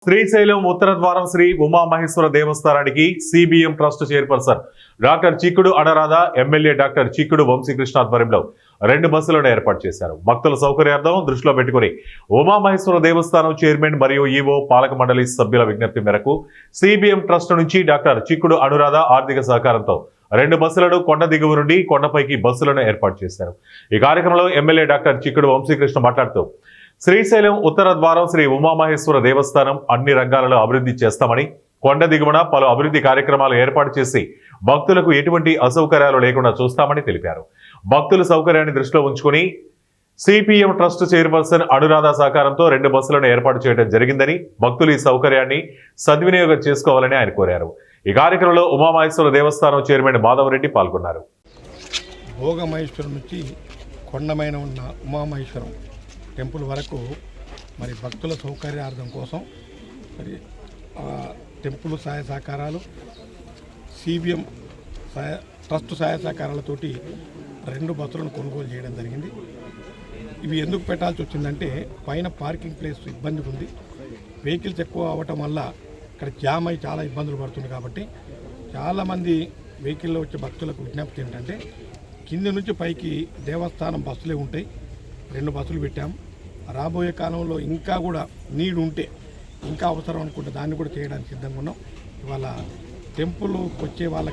శ్రీశైలం ఉత్తర ద్వారం శ్రీ ఉమామహేశ్వర దేవస్థానానికి CBM trust chairperson doctor చిక్కుడు అనురాధ, ఎమ్మెల్యే డాక్టర్ చిక్కుడు వంశీకృష్ణ ఆధ్వర్యంలో 2 బస్సులను ఏర్పాటు చేశారు. భక్తుల సౌకర్యార్థం దృష్టిలో పెట్టుకుని ఉమామహేశ్వర దేవస్థానం చైర్మన్ మరియు ఈవో పాలక మండలి సభ్యుల విజ్ఞప్తి మేరకు సిబిఎం ట్రస్ట్ నుంచి డాక్టర్ చిక్కుడు అనురాధ ఆర్థిక సహకారంతో 2 బస్సులను కొండ దిగువ నుండి కొండపైకి బస్సులను ఏర్పాటు చేశారు. ఈ కార్యక్రమంలో ఎమ్మెల్యే డాక్టర్ చిక్కుడు వంశీకృష్ణ మాట్లాడుతూ శ్రీశైలం ఉత్తర ద్వారం శ్రీ ఉమామహేశ్వర దేవస్థానం అన్ని రంగాలలో అభివృద్ధి చేస్తామని, కొండ దిగువన పలు అభివృద్ధి కార్యక్రమాలు ఏర్పాటు చేసి భక్తులకు ఎటువంటి అసౌకర్యాలు లేకుండా చూస్తామని తెలిపారు. భక్తుల సౌకర్యాన్ని దృష్టిలో ఉంచుకుని సిపిఎం ట్రస్ట్ చైర్పర్సన్ అనురాధ సహకారంతో 2 బస్సులను ఏర్పాటు చేయడం జరిగిందని, భక్తులు ఈ సౌకర్యాన్ని సద్వినియోగం చేసుకోవాలని ఆయన కోరారు. ఈ కార్యక్రమంలో ఉమామహేశ్వర దేవస్థానం చైర్మన్ మాధవరెడ్డి పాల్గొన్నారు. భోగమహేశ్వరం నుంచి కొండమైన ఉన్న ఉమామహేశ్వరం టెంపుల్ వరకు మరి భక్తుల సౌకర్యార్థం కోసం మరి టెంపుల్ సహాయ సహకారాలు, సిబిఎం ట్రస్ట్ సహాయ సహకారాలతోటి 2 బస్సులను కొనుగోలు చేయడం జరిగింది. ఇవి ఎందుకు పెట్టాల్సి వచ్చిందంటే పైన పార్కింగ్ ప్లేస్ ఇబ్బంది ఉంది. వెహికల్స్ ఎక్కువ అవ్వటం వల్ల ఇక్కడ జామ్ అయి చాలా ఇబ్బందులు పడుతుంది. కాబట్టి చాలామంది వెహికల్లో వచ్చే భక్తులకు విజ్ఞప్తి ఏంటంటే కింది నుంచి పైకి దేవస్థానం బస్సులే ఉంటాయి. 2 బస్సులు పెట్టాం. రాబోయే కాలంలో ఇంకా కూడా నీడ్ ఉంటే, ఇంకా అవసరం అనుకుంటే దాన్ని కూడా చేయడానికి సిద్ధంగా ఉన్నాం. ఇవాళ టెంపుల్కి వచ్చే వాళ్ళకి